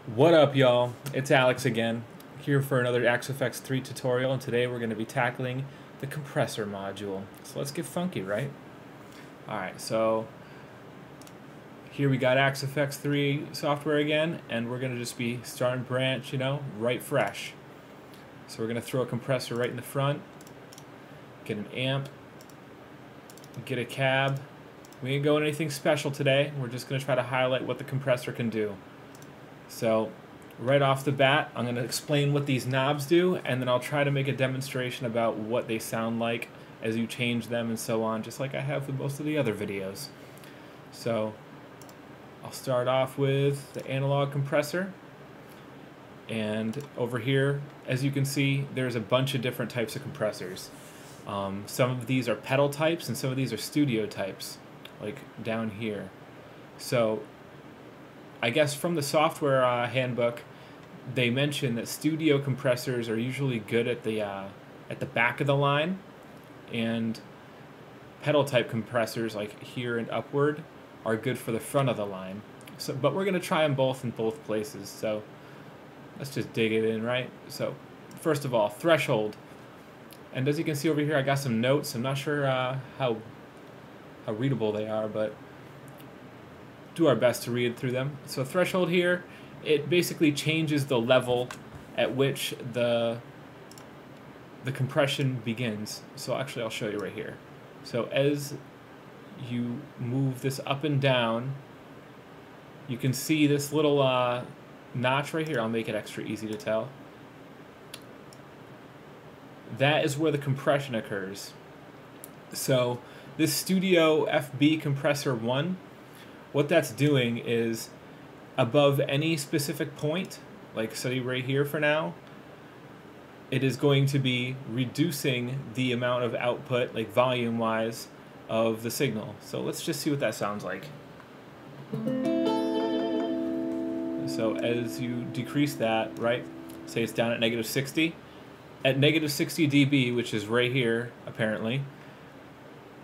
What up, y'all? It's Alex again, here for another Axe 3 tutorial, and today we're going to be tackling the compressor module. So let's get funky, right? Alright, so here we got Axe 3 software again, and we're going to just be starting branch, right fresh. So we're going to throw a compressor right in the front, get an amp, get a cab. We ain't going anything special today. We're just going to try to highlight what the compressor can do. So right off the bat, I'm going to explain what these knobs do, and then I'll try to make a demonstration about what they sound like as you change them and so on, just like I have with most of the other videos. So I'll start off with the analog compressor, and over here, as you can see, there's a bunch of different types of compressors. Some of these are pedal types and some of these are studio types, like down here. So I guess from the software handbook, they mention that studio compressors are usually good at the back of the line, and pedal type compressors like here and upward are good for the front of the line. So, but we're going to try them both in both places. So let's just dig it in, right? So first of all, threshold. And as you can see over here, I got some notes. I'm not sure how readable they are, but do our best to read through them. So threshold here, it basically changes the level at which the compression begins. So actually I'll show you right here. So as you move this up and down, you can see this little notch right here. I'll make it extra easy to tell. That is where the compression occurs. So this Studio FB Compressor 1, what that's doing is above any specific point, like say right here for now, it is going to be reducing the amount of output, like volume wise, of the signal. So let's just see what that sounds like. So as you decrease that, right, say it's down at -60, at -60 dB, which is right here apparently,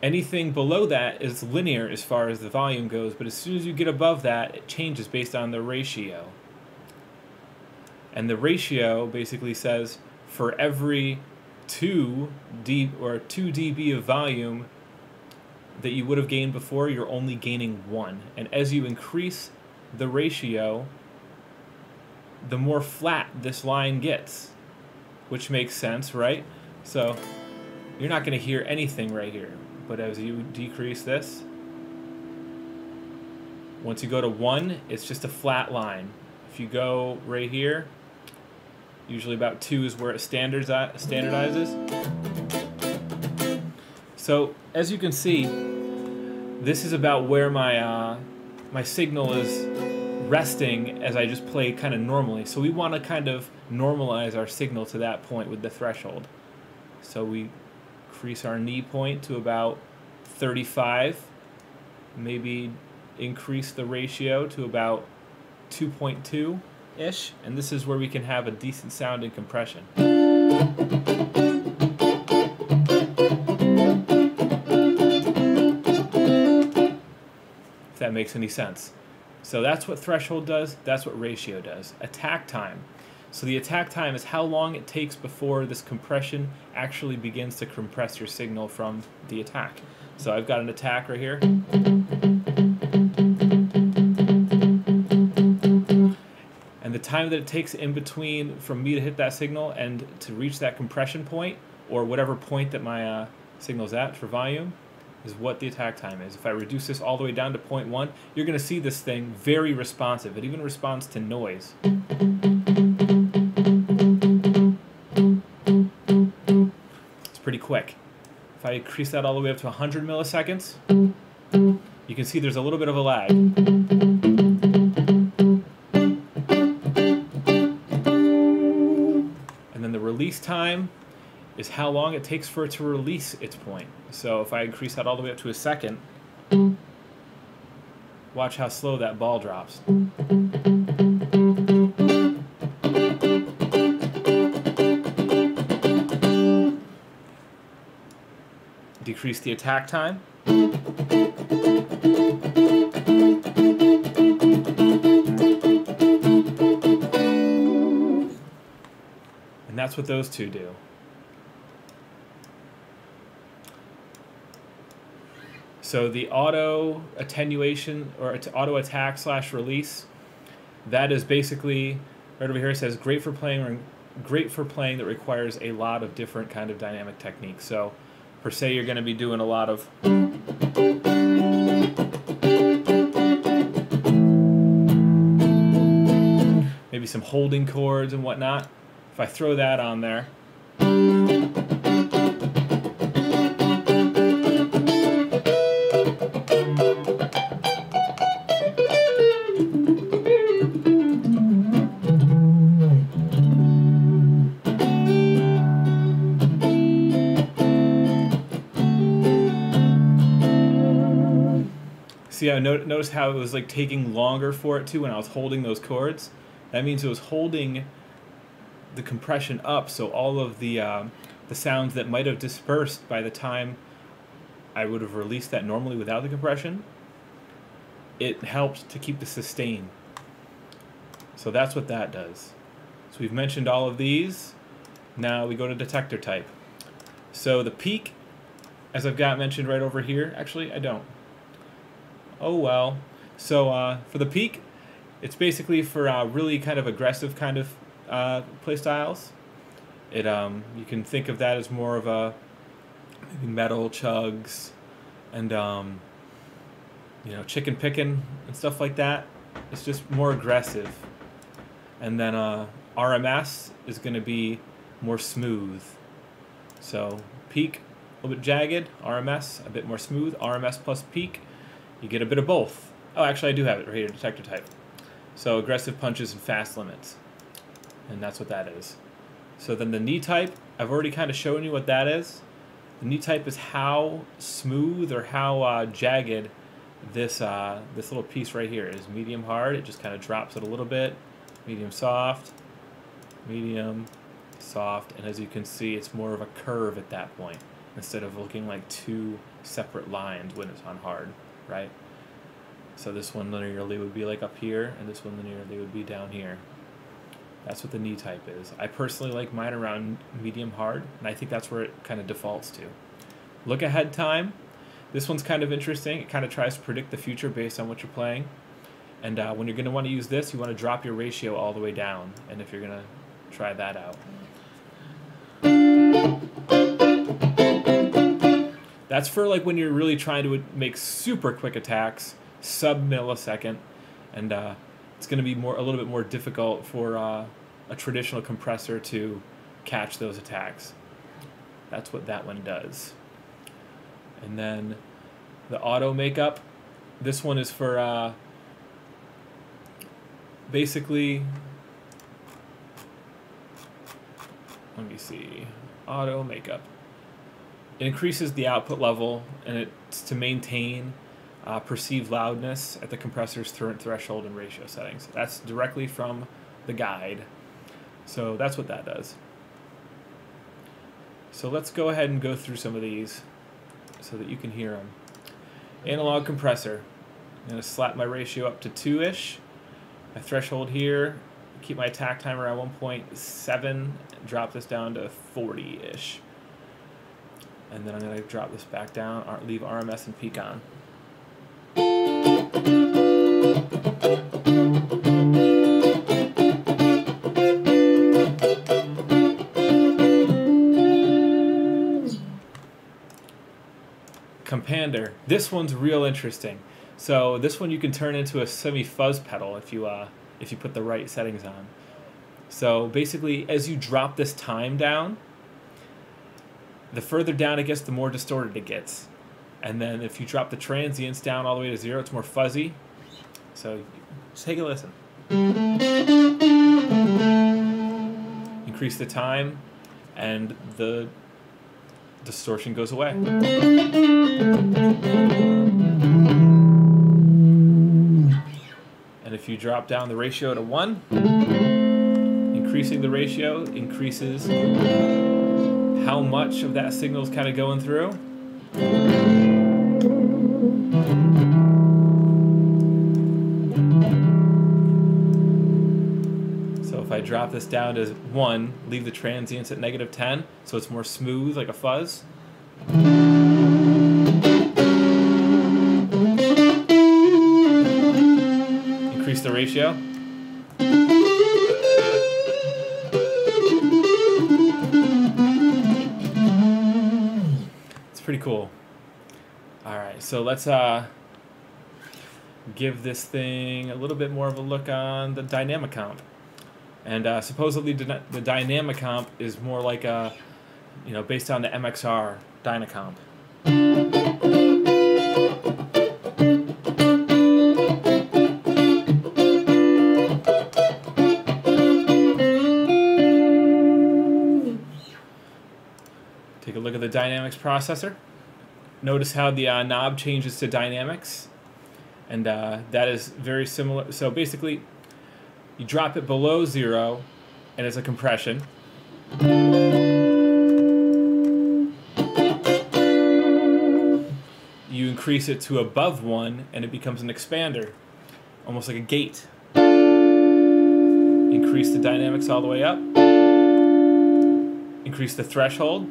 anything below that is linear as far as the volume goes, but as soon as you get above that, it changes based on the ratio. And the ratio basically says for every 2 dB of volume that you would have gained before, you're only gaining 1. And as you increase the ratio, the more flat this line gets, which makes sense, right? So you're not going to hear anything right here. But as you decrease this, once you go to 1, it's just a flat line. If you go right here, usually about 2 is where it standardizes. So as you can see, this is about where my signal is resting as I just play kind of normally. So we want to kind of normalize our signal to that point with the threshold. So we increase our knee point to about 35, maybe increase the ratio to about 2.2-ish, and this is where we can have a decent sounding compression. If that makes any sense. So that's what threshold does, that's what ratio does. Attack time. So the attack time is how long it takes before this compression actually begins to compress your signal from the attack. So I've got an attack right here. And the time that it takes in between from me to hit that signal and to reach that compression point, or whatever point that my signal's at for volume, is what the attack time is. If I reduce this all the way down to 0.1, you're going to see this thing very responsive. It even responds to noise. It's pretty quick. If I increase that all the way up to 100 milliseconds, you can see there's a little bit of a lag. And then the release time is how long it takes for it to release its point. So if I increase that all the way up to a second, watch how slow that ball drops. Decrease the attack time. And that's what those two do. So the auto attenuation or auto attack / release, that is basically right over here. It says great for playing that requires a lot of different kind of dynamic techniques. So per se, you're going to be doing a lot of maybe some holding chords and whatnot. If I throw that on there, see, I noticed how it was like taking longer for it to when I was holding those chords. That means it was holding the compression up, so all of the sounds that might have dispersed by the time I would have released that normally without the compression, it helped to keep the sustain. So that's what that does. So we've mentioned all of these. Now we go to detector type. So the peak, as I've got mentioned right over here, actually I don't. Oh well. So for the peak, it's basically for really kind of aggressive kind of play styles. It you can think of that as more of a maybe metal chugs and you know, chicken picking and stuff like that. It's just more aggressive. And then RMS is going to be more smooth. So peak a little bit jagged, RMS a bit more smooth. RMS plus peak, you get a bit of both. Oh, actually I do have it right here, detector type. So aggressive punches and fast limits. And that's what that is. So then the knee type, I've already kind of shown you what that is. The knee type is how smooth or how jagged this this little piece right here is. Medium hard, it just kind of drops it a little bit. Medium soft, medium soft, and as you can see, it's more of a curve at that point instead of looking like two separate lines when it's on hard, right? So this one linearly would be like up here, and this one linearly would be down here. That's what the knee type is. I personally like mine around medium hard, and I think that's where it kind of defaults to. Look ahead time. This one's kind of interesting. It kind of tries to predict the future based on what you're playing. And when you're going to want to use this, you want to drop your ratio all the way down. And if you're going to try that out. That's for like when you're really trying to make super quick attacks, sub-millisecond. And it's going to be a little bit more difficult for a traditional compressor to catch those attacks. That's what that one does. And then the auto makeup. This one is for basically, let me see, auto makeup. It increases the output level, and it's to maintain perceived loudness at the compressor's threshold and ratio settings. That's directly from the guide. So that's what that does. So let's go ahead and go through some of these so that you can hear them. Analog compressor. I'm going to slap my ratio up to 2-ish. My threshold here, keep my attack timer at 1.7, drop this down to 40-ish. And then I'm going to drop this back down, leave RMS and peak on. Compander. This one's real interesting. So this one you can turn into a semi-fuzz pedal if you put the right settings on. So basically, as you drop this time down, the further down it gets, the more distorted it gets. And then if you drop the transients down all the way to 0, it's more fuzzy. So just take a listen. Increase the time, and the distortion goes away. And if you drop down the ratio to 1, increasing the ratio increases how much of that signal is kind of going through. So if I drop this down to 1, leave the transients at -10, so it's more smooth, like a fuzz. Increase the ratio. It's pretty cool. Alright, so let's give this thing a little bit more of a look on the dynamic comp. And supposedly the dynamic comp is more like a, based on the MXR Dynacomp. Take a look at the dynamics processor. Notice how the knob changes to dynamics, and that is very similar. So basically, you drop it below 0, and it's a compression. You increase it to above 1, and it becomes an expander, almost like a gate. Increase the dynamics all the way up. Increase the threshold.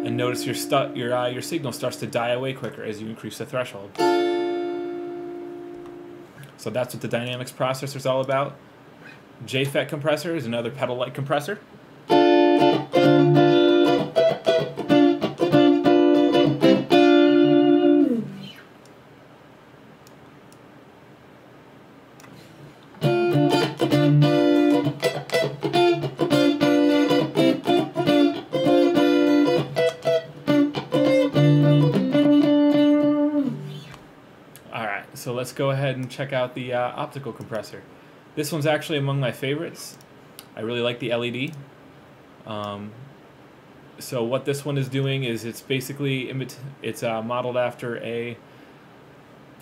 And notice your signal starts to die away quicker as you increase the threshold. So that's what the dynamics processor is all about. JFET compressor is another pedal-like compressor. So let's go ahead and check out the optical compressor. This one's actually among my favorites. I really like the LED. So what this one is doing is it's basically modeled after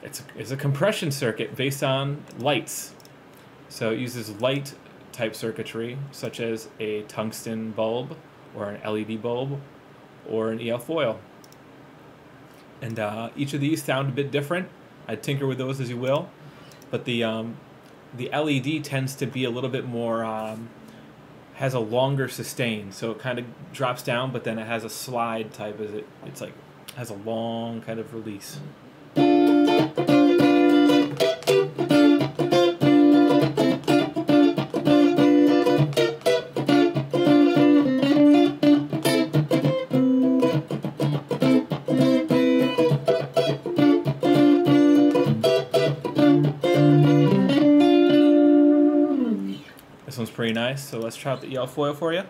it's a compression circuit based on lights. So it uses light type circuitry such as a tungsten bulb or an LED bulb or an EL foil. And each of these sound a bit different. I'd tinker with those as you will, but the LED tends to be a little bit more, has a longer sustain, so it kind of drops down, but then it has a slide type as it's like has a long kind of release. This one's pretty nice, so let's try out the EL foil for you.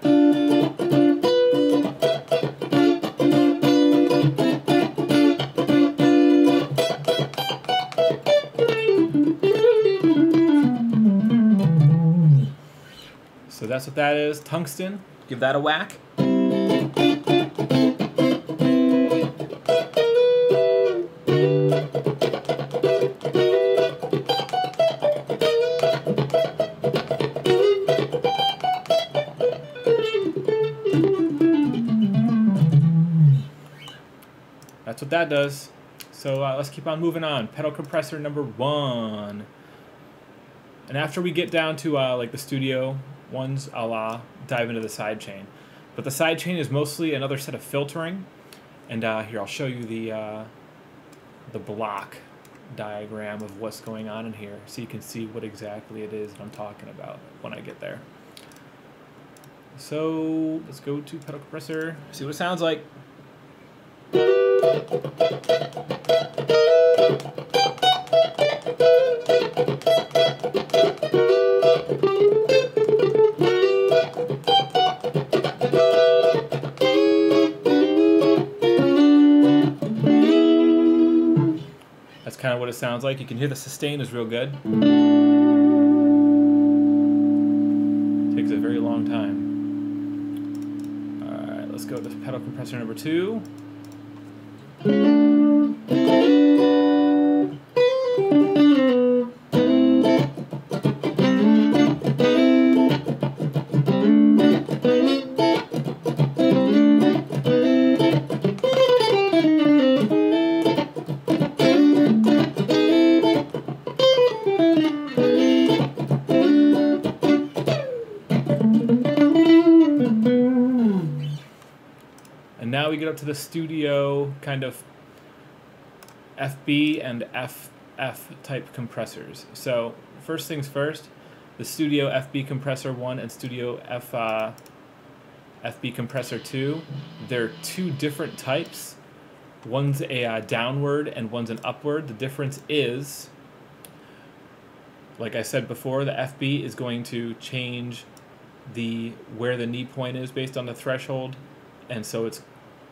So that's what that is, tungsten. Give that a whack. That's what that does. So let's keep on moving on. Pedal compressor number 1. And after we get down to like the studio ones, I'll dive into the sidechain. But the sidechain is mostly another set of filtering. And here, I'll show you the block diagram of what's going on in here, so you can see what exactly it is that I'm talking about when I get there. So let's go to pedal compressor, see what it sounds like. That's kind of what it sounds like. You can hear the sustain is real good. Takes a very long time. Alright, let's go to pedal compressor number 2. now we get up to the studio kind of FB and FF type compressors. So first things first, the Studio FB Compressor 1 and Studio FB Compressor 2, they're two different types. One's a downward and one's an upward. The difference is, like I said before, the FB is going to change where the knee point is based on the threshold, and so it's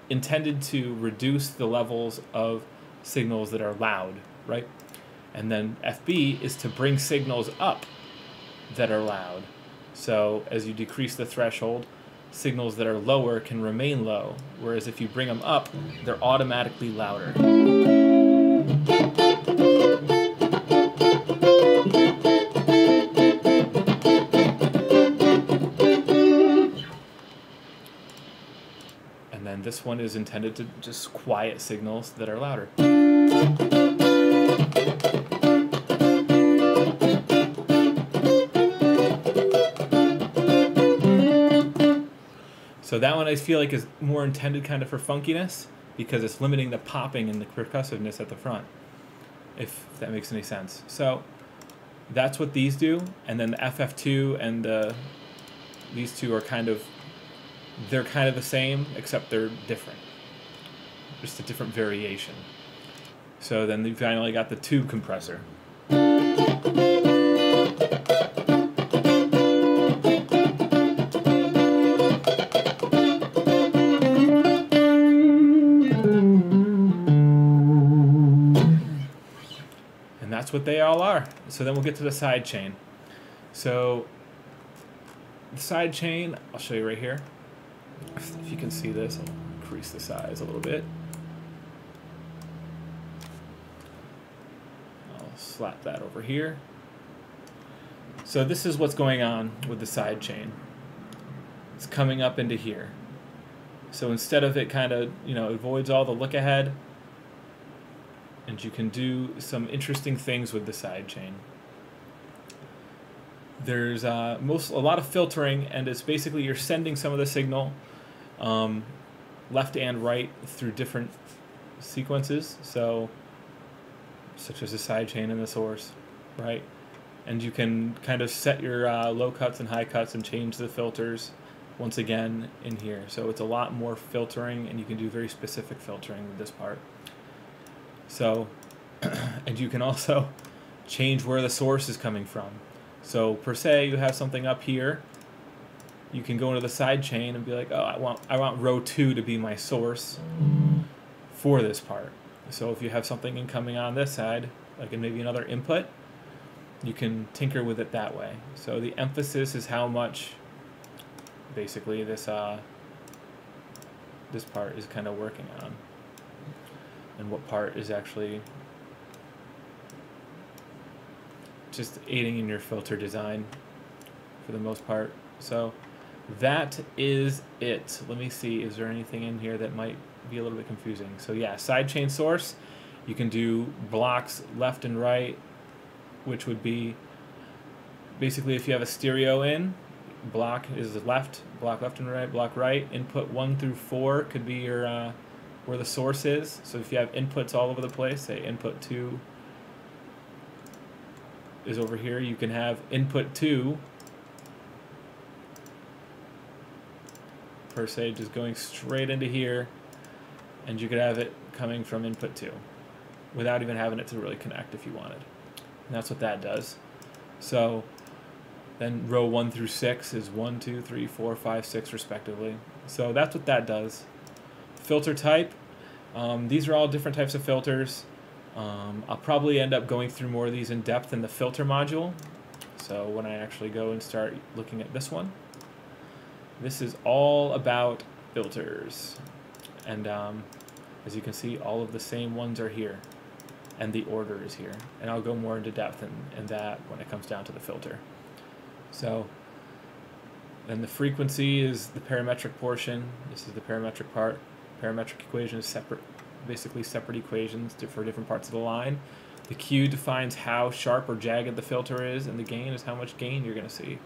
intended to reduce the levels of signals that are loud, right? And then FB is to bring signals up that are loud. So as you decrease the threshold, signals that are lower can remain low, whereas if you bring them up, they're automatically louder. And then this one is intended to just quiet signals that are louder. So that one I feel like is more intended kind of for funkiness because it's limiting the popping and the percussiveness at the front, if that makes any sense. So that's what these do, and then the FF2 and these two are they're kind of the same, except they're different. Just a different variation. So then you finally got the tube compressor. And that's what they all are. So then we'll get to the side chain. So the side chain, I'll show you right here. If you can see this, I'll increase the size a little bit. I'll slap that over here. So this is what's going on with the side chain. It's coming up into here. So instead of it kind of, avoids all the look ahead, and you can do some interesting things with the side chain. There's a lot of filtering, and it's basically you're sending some of the signal left and right through different sequences, so such as the side chain and the source, right? And you can kind of set your low cuts and high cuts and change the filters once again in here. So it's a lot more filtering, and you can do very specific filtering with this part. So, and you can also change where the source is coming from. So per se, you have something up here, you can go into the side chain and be like, oh, I want row 2 to be my source for this part. So if you have something incoming on this side, like maybe another input, you can tinker with it that way. So the emphasis is how much basically this part is kind of working on, and what part is actually just aiding in your filter design for the most part. So that is it. Let me see, is there anything in here that might be a little bit confusing? So yeah, sidechain source, you can do blocks left and right, which would be basically if you have a stereo in, block is left and right, block right. Input 1 through 4 could be your where the source is. So if you have inputs all over the place, say input 2 is over here, you can have input 2 per se just going straight into here, and you could have it coming from input 2 without even having it to really connect if you wanted. And that's what that does. So then row 1 through 6 is 1, 2, 3, 4, 5, 6 respectively. So that's what that does. Filter type, these are all different types of filters. I'll probably end up going through more of these in depth in the filter module. So when I actually go and start looking at this one, this is all about filters. And as you can see, all of the same ones are here, and the order is here. And I'll go more into depth in that when it comes down to the filter. So then the frequency is the parametric portion. This is the parametric part. Parametric equation is separate, basically separate equations for different parts of the line. The Q defines how sharp or jagged the filter is, and the gain is how much gain you're going to see.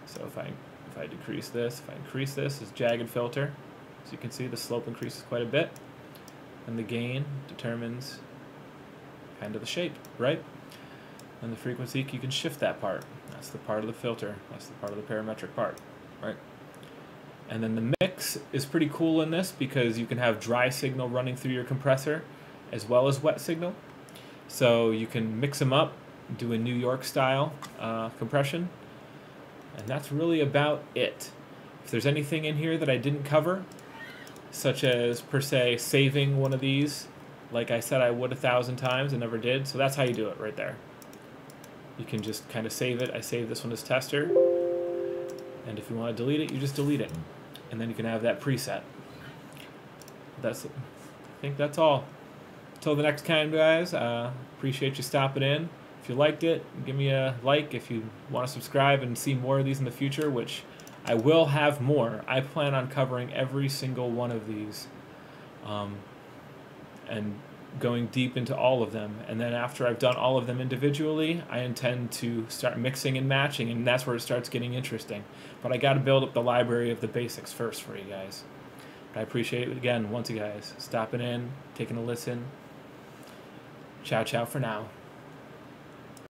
So if I decrease this, if I increase this, is jagged filter. So you can see the slope increases quite a bit, and the gain determines kind of the shape, right? And the frequency, you can shift that part. That's the part of the filter. That's the part of the parametric part, right? And then the mix is pretty cool in this because you can have dry signal running through your compressor as well as wet signal. So you can mix them up, do a New York style compression, and that's really about it. If there's anything in here that I didn't cover, such as per se saving one of these, like I said I would 1,000 times and never did, so that's how you do it right there. You can just kind of save it. I saved this one as tester, and if you want to delete it, you just delete it, and then you can have that preset. I think that's all. Until the next time, guys, appreciate you stopping in. If you liked it, give me a like. If you want to subscribe and see more of these in the future, which I will have more. I plan on covering every single one of these and going deep into all of them. And then after I've done all of them individually, I intend to start mixing and matching, and that's where it starts getting interesting. But I got to build up the library of the basics first for you guys. But I appreciate it again, once you guys stopping in, taking a listen. Ciao, ciao for now.